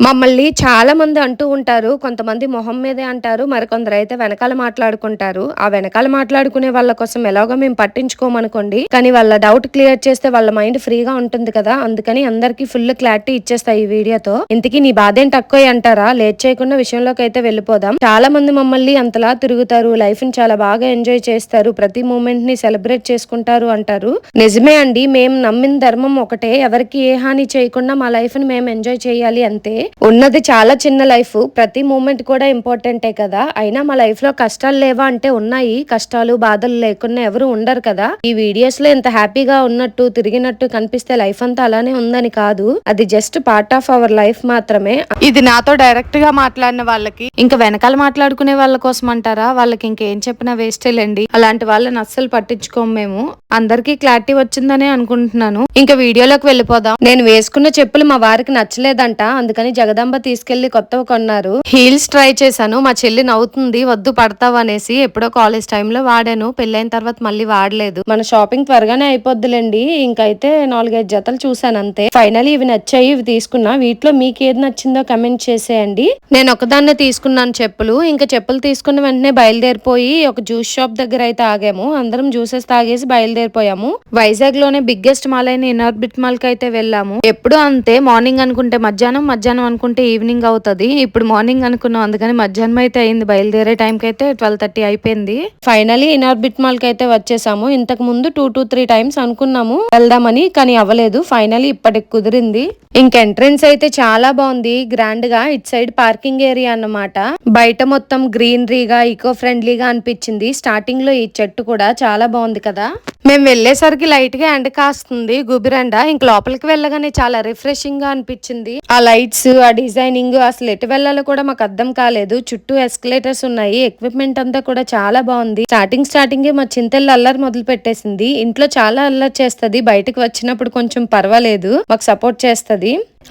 మమ్మల్ని చాలా మంది అంటూ ఉంటారు. కొంతమంది మొహం మీదే అంటారు. మరికొందరైతే వెనకాల మాట్లాడుకుంటారు. ఆ వెనకాల మాట్లాడుకునే వాళ్ళ కోసం ఎలాగో మేము పట్టించుకోమనుకోండి. కానీ వాళ్ళ డౌట్ క్లియర్ చేస్తే వాళ్ళ మైండ్ ఫ్రీగా ఉంటుంది కదా! అందుకని అందరికీ ఫుల్ క్లారిటీ ఇచ్చేస్తా ఈ వీడియోతో. ఇంతకీ నీ బాధేం తక్కువే అంటారా? లేట్ చేయకుండా విషయంలోకి అయితే వెళ్ళిపోదాం. చాలా మంది మమ్మల్ని అంతలా తిరుగుతారు. లైఫ్ ని చాలా బాగా ఎంజాయ్ చేస్తారు. ప్రతి మూమెంట్ ని సెలబ్రేట్ చేసుకుంటారు అంటారు. నిజమే అండి. మేము నమ్మిన ధర్మం ఒకటే. ఎవరికి ఏ హాని చేయకుండా మా లైఫ్ ని మేము ఎంజాయ్ చేయాలి అంతే. ఉన్నది చాలా చిన్న లైఫ్. ప్రతి మూమెంట్ కూడా ఇంపార్టెంటే కదా. అయినా మా లైఫ్ లో కష్టాలు లేవా అంటే ఉన్నాయి. కష్టాలు బాధలు లేకుండా ఎవరు ఉండరు కదా. ఈ వీడియోస్ లో ఎంత హ్యాపీగా ఉన్నట్టు తిరిగినట్టు కనిపిస్తే లైఫ్ అంతా అలానే ఉందని కాదు. అది just part of our life మాత్రమే. ఇది నాతో డైరెక్ట్ గా మాట్లాడిన వాళ్ళకి, ఇంకా వెనకాల మాట్లాడుకునే వాళ్ళ కోసం అంటారా? వాళ్ళకి ఇంకేం చెప్పినా వేస్టేలేండి. అలాంటి వాళ్ళని అస్సలు పట్టించుకోము మేము. అందరికీ క్లారిటీ వచ్చిందనే అనుకుంటున్నాను. ఇంకా వీడియోలోకి వెళ్ళిపోదాం. నేను వేసుకున్న చెప్పులు మా వారికి నచ్చలేదంట. అందుకని జగదాంబ తీసుకెళ్లి కొత్తవి కొన్నారు. హీల్స్ ట్రై చేశాను. మా చెల్లి నవ్వుతుంది వద్దు పడతావు అనేసి. ఎప్పుడో కాలేజ్ టైంలో వాడాను. పెళ్ళైన తర్వాత మళ్ళీ వాడలేదు. మన షాపింగ్ త్వరగానే అయిపోద్దులేండి. ఇంకైతే 4-5 జతలు చూసాను అంతే. ఫైనలీ ఇవి నచ్చాయి, ఇవి తీసుకున్నా. వీటిలో మీకు ఏది నచ్చిందో కమెంట్ చేసేయండి. నేను ఒకదాన్నే తీసుకున్నాను చెప్పులు. ఇంకా చెప్పులు తీసుకున్న వెంటనే బయలుదేరిపోయి ఒక జ్యూస్ షాప్ దగ్గర అయితే ఆగాము. అందరం జ్యూసెస్ తాగేసి బయలుదేరిపోయాము. వైజాగ్ లోనే బిగ్గెస్ట్ మాల్ అయిన ఇనార్బిట్ మాల్ కి అయితే వెళ్ళాము. ఎప్పుడు అంతే, మార్నింగ్ అనుకుంటే మధ్యాహ్నం, మధ్యాహ్నం అనుకుంటే ఈవినింగ్ అవుతుంది. ఇప్పుడు మార్నింగ్ అనుకున్నాం, అందుకని మధ్యాహ్నం అయితే అయింది. బయలుదేరే టైంకి అయితే 12:30 అయిపోయింది. ఫైనలీ ఇనార్బిట్ మాల్ కి అయితే వచ్చేసాము. ఇంతకు ముందు 2-3 టైమ్స్ అనుకున్నాము వెళ్దామని, కానీ అవ్వలేదు. ఫైనలీ ఇప్పటికి కుదిరింది. ఇంక ఎంట్రెన్స్ అయితే చాలా బాగుంది, గ్రాండ్ గా. ఇట్ సైడ్ పార్కింగ్ ఏరియా అన్నమాట. బయట మొత్తం గ్రీనరీగా ఈకో ఫ్రెండ్లీగా అనిపించింది. స్టార్టింగ్ లో ఈ చెట్టు కూడా చాలా బాగుంది కదా. మేము వెళ్లేసరికి లైట్ గా ఎండ కాస్తుంది, గుబిరండ. ఇంక లోపలికి వెళ్ళగానే చాలా రిఫ్రెషింగ్ గా అనిపించింది. ఆ లైట్స్, ఆ డిజైనింగ్, అసలు ఎటు వెళ్ళాలో కూడా మాకు అర్థం కాలేదు. చుట్టూ ఎస్కలేటర్స్ ఉన్నాయి. ఎక్విప్మెంట్ అంతా కూడా చాలా బాగుంది. స్టార్టింగ్ మా చింతెల్లి అల్లరి మొదలు పెట్టేసింది. ఇంట్లో చాలా అల్లరి చేస్తది. బయటకు వచ్చినప్పుడు కొంచెం పర్వాలేదు, మాకు సపోర్ట్ చేస్తది.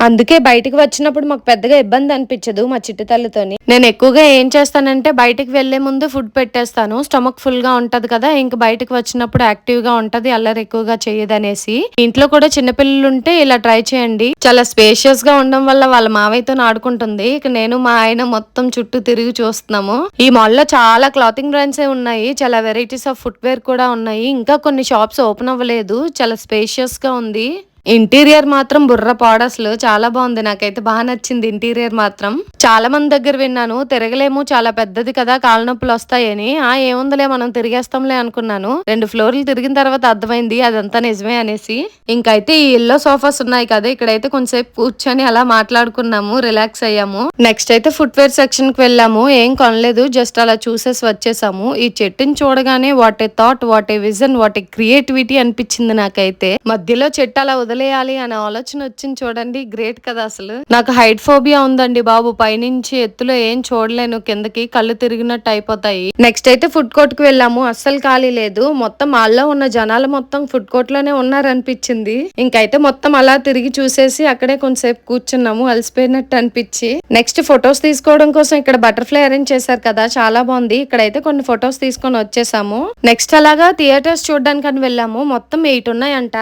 అందుకే బయటకు వచ్చినప్పుడు మాకు పెద్దగా ఇబ్బంది అనిపించదు మా చిట్టి తల్లితోని. నేను ఎక్కువగా ఏం చేస్తానంటే బయటకు వెళ్లే ముందు ఫుడ్ పెట్టేస్తాను. స్టమక్ ఫుల్ గా ఉంటది కదా, ఇంక బయటకు వచ్చినప్పుడు యాక్టివ్ గా ఉంటది, అల్లరి ఎక్కువగా చేయదనేసి. ఇంట్లో కూడా చిన్నపిల్లలు ఉంటే ఇలా ట్రై చేయండి. చాలా స్పేషియస్ గా ఉండడం వల్ల వాళ్ళ మావయ్యతో ఆడుకుంటుంది. ఇక నేను మా ఆయన మొత్తం చుట్టూ తిరిగి చూస్తున్నాము. ఈ మాల్ లో చాలా క్లాతింగ్ బ్రాండ్స్ ఉన్నాయి. చాలా వెరైటీస్ ఆఫ్ ఫుట్ వేర్ కూడా ఉన్నాయి. ఇంకా కొన్ని షాప్స్ ఓపెన్ అవ్వలేదు. చాలా స్పేషియస్ గా ఉంది. ఇంటీరియర్ మాత్రం బుర్ర పాడసలు చాలా బాగుంది. నాకైతే బాగా నచ్చింది ఇంటీరియర్ మాత్రం. చాలా మంది దగ్గర విన్నాను తిరగలేము, చాలా పెద్దది కదా, కాళ్ళ నొప్పులు వస్తాయని. ఏముందిలే మనం తిరిగేస్తాంలే అనుకున్నాను. 2 ఫ్లోర్లు తిరిగిన తర్వాత అర్థమైంది అదంతా నిజమే అనేసి. ఇంకైతే ఈ ఎల్లో సోఫాస్ ఉన్నాయి కదా, ఇక్కడైతే కొంచెంసేపు కూర్చొని అలా మాట్లాడుకున్నాము, రిలాక్స్ అయ్యాము. నెక్స్ట్ అయితే ఫుట్ వేర్ సెక్షన్ కి వెళ్ళాము. ఏం కొనలేదు, జస్ట్ అలా చూసేసి వచ్చేసాము. ఈ చెట్టుని చూడగానే what a thought, what a vision, what a creativity అనిపించింది నాకైతే. మధ్యలో చెట్టు అలా వదిలేయాలి అనే ఆలోచన వచ్చింది చూడండి, గ్రేట్ కదా అసలు. నాకు హైట్ ఫోబియా ఉందండి బాబు. పైనుంచి ఎత్తులో ఏం చూడలేను, కిందకి కళ్ళు తిరిగినట్టు అయిపోతాయి. నెక్స్ట్ అయితే ఫుడ్ కోర్ట్ కి వెళ్ళాము. అస్సలు ఖాళీ లేదు. మొత్తం మాల్లో ఉన్న జనాలు మొత్తం ఫుడ్ కోర్ట్ లోనే ఉన్నారనిపించింది. ఇంకైతే మొత్తం అలా తిరిగి చూసేసి అక్కడే కొంచెంసేపు కూర్చున్నాము, అలసిపోయినట్టు అనిపించి. నెక్స్ట్ ఫొటోస్ తీసుకోవడం కోసం ఇక్కడ బటర్ఫ్లై అరేంజ్ చేశారు కదా, చాలా బాగుంది. ఇక్కడైతే కొన్ని ఫొటోస్ తీసుకొని వచ్చేసాము. నెక్స్ట్ అలాగా థియేటర్స్ చూడడానికి అని వెళ్ళాము. మొత్తం 8 ఉన్నాయంట.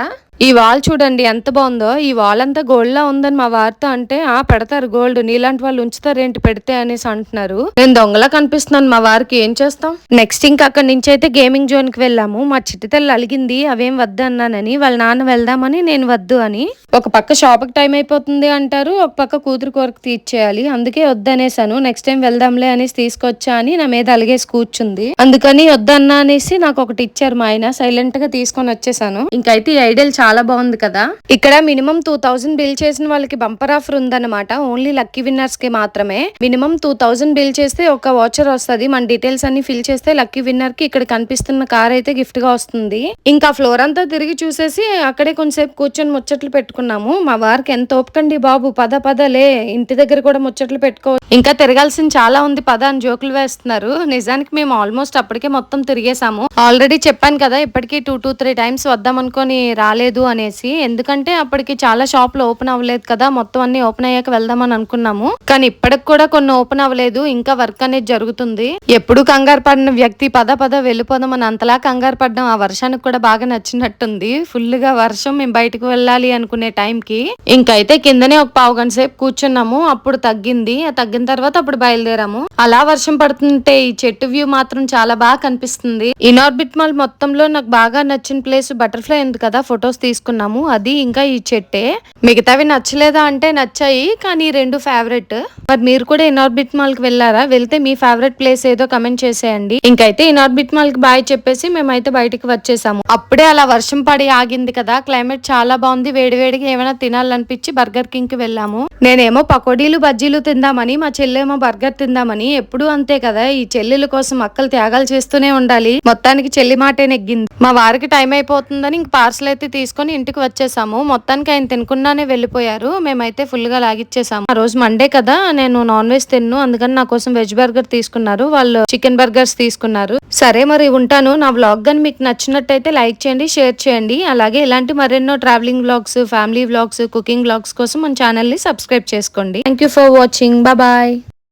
ఈ వాల్ చూడండి ఎంత బాగుందో. ఈ వాల్ అంతా గోల్డ్ లా ఉందని మా వారితో అంటే, పెడతారు గోల్డ్, నీలాంటి వాళ్ళు ఉంచుతారేంటి పెడితే అనేసి అంటున్నారు. నేను దొంగలా కనిపిస్తున్నాను మా వారికి, ఏం చేస్తాం. నెక్స్ట్ ఇంకా అక్కడి నుంచి అయితే గేమింగ్ జోన్ కి వెళ్ళాము. మా చిట్టి తల్లి అలిగింది అవేం వద్దు అన్నానని. వాళ్ళ నాన్న వెళ్దామని, నేను వద్దు అని. ఒక పక్క షాప్ కి టైం అయిపోతుంది అంటారు, ఒక పక్క కూతురు కోరిక తీర్చేయాలి. అందుకే వద్దనేసాను. నెక్స్ట్ టైం వెళ్దాంలే అనేసి తీసుకొచ్చా అని నా మీద అలిగేసి కూర్చుంది. అందుకని వద్దన్నా అనేసి నాకు ఒకటి ఇచ్చారు మా ఆయన. సైలెంట్ గా తీసుకొని వచ్చేసాను. ఇంకైతే ఈ ఐడియల్ చాలా బాగుంది కదా. ఇక్కడ మినిమం 2000 బిల్ చేసిన వాళ్ళకి బంపర్ ఆఫర్ ఉందన్నమాట. ఓన్లీ లక్కీ విన్నర్స్ కి మాత్రమే. మినిమం 2000 బిల్ చేస్తే ఒక వాచర్ వస్తుంది. మన డీటెయిల్స్ అన్ని ఫిల్ చేస్తే లక్కీ విన్నర్ కి ఇక్కడ కనిపిస్తున్న కార్ అయితే గిఫ్ట్ గా వస్తుంది. ఇంకా ఫ్లోర్ అంతా తిరిగి చూసేసి అక్కడే కొంచెంసేపు కూర్చొని ముచ్చట్లు పెట్టుకున్నాము. మా వారికి ఎంత ఓపికండి బాబు, పదలే ఇంటి దగ్గర కూడా ముచ్చట్లు పెట్టుకో, ఇంకా తిరగాల్సింది చాలా ఉంది పద అని జోకులు వేస్తున్నారు. నిజానికి మేము ఆల్మోస్ట్ అప్పటికే మొత్తం తిరిగేసాము. ఆల్రెడీ చెప్పాను కదా, ఇప్పటికీ 2-3 టైమ్స్ వద్దాం అనుకొని రాలేదు. లేదు అనేసి, ఎందుకంటే అప్పటికి చాలా షాపులు ఓపెన్ అవ్వలేదు కదా, మొత్తం అన్ని ఓపెన్ అయ్యాక వెళ్దామని అనుకున్నాము. కానీ ఇప్పటికి కూడా కొన్ని ఓపెన్ అవ్వలేదు, ఇంకా వర్క్ అనేది జరుగుతుంది. ఎప్పుడు కంగారు పడిన వ్యక్తి పద వెళ్ళిపోదాం అని అంతలా కంగారు పడ్డం ఆ వర్షానికి కూడా బాగా నచ్చినట్టుంది. ఫుల్ గా వర్షం, మేము బయటకు వెళ్ళాలి అనుకునే టైంకి ఇంకైతే కిందనే ఒక పావు గంట సేపు కూర్చున్నాము. అప్పుడు తగ్గింది, తగ్గిన తర్వాత అప్పుడు బయలుదేరాము. అలా వర్షం పడుతుంటే ఈ చెట్టు వ్యూ మాత్రం చాలా బాగా కనిపిస్తుంది. ఇనార్బిట్ మాల్ మొత్తంలో నాకు బాగా నచ్చిన ప్లేస్ బటర్ఫ్లై ఉంది కదా, ఫొటోస్ తీసుకున్నాము. అది ఇంకా ఈ చెట్టే. మిగతావి నచ్చలేదా అంటే నచ్చాయి, కానీ రెండు ఫేవరెట్. మరి మీరు కూడా ఇనార్బిట్ మాల్ కి వెళ్ళారా? వెళ్తే మీ ఫేవరెట్ ప్లేస్ ఏదో కమెంట్ చేసేయండి. ఇంకైతే ఇనార్బిట్ మాల్ కి బాయ్ చెప్పేసి మేమైతే బయటకు వచ్చేసాము. అప్పుడే అలా వర్షం పడి ఆగింది కదా, క్లైమేట్ చాలా బాగుంది. వేడివేడిగా ఏమైనా తినాలనిపించి బర్గర్ కింగ్ కి వెళ్ళాము. నేనేమో పకోడీలు బజ్జీలు తిందామని, మా చెల్లేమో బర్గర్ తిందామని. ఎప్పుడు అంతే కదా, ఈ చెల్లెల కోసం అక్కలు త్యాగాలు చేస్తూనే ఉండాలి. మొత్తానికి చెల్లి మాటే నెగ్గింది. మా వారికి టైం అయిపోతుందని ఇంక పార్సల్ అయితే తీసుకొని ఇంటికి వచ్చేసాము. మొత్తానికి ఆయన తినకుండానే వెళ్ళిపోయారు. మేమైతే ఫుల్ గా లాగిచ్చేసాము. ఆ రోజు మండే కదా, నేను నాన్ వెజ్ తిన్ను, అందుకని నా కోసం వెజ్ బర్గర్ తీసుకున్నారు, వాళ్ళు చికెన్ బర్గర్స్ తీసుకున్నారు. సరే మరి ఉంటాను. నా వ్లాగ్ గాని మీకు నచ్చినట్టయితే లైక్ చేయండి, షేర్ చేయండి. అలాగే ఇలాంటి మరెన్నో traveling vlogs, family vlogs, cooking vlogs కోసం మన ఛానల్ ని సబ్స్క్రైబ్ చేసుకోండి. Thank you for watching. Bye.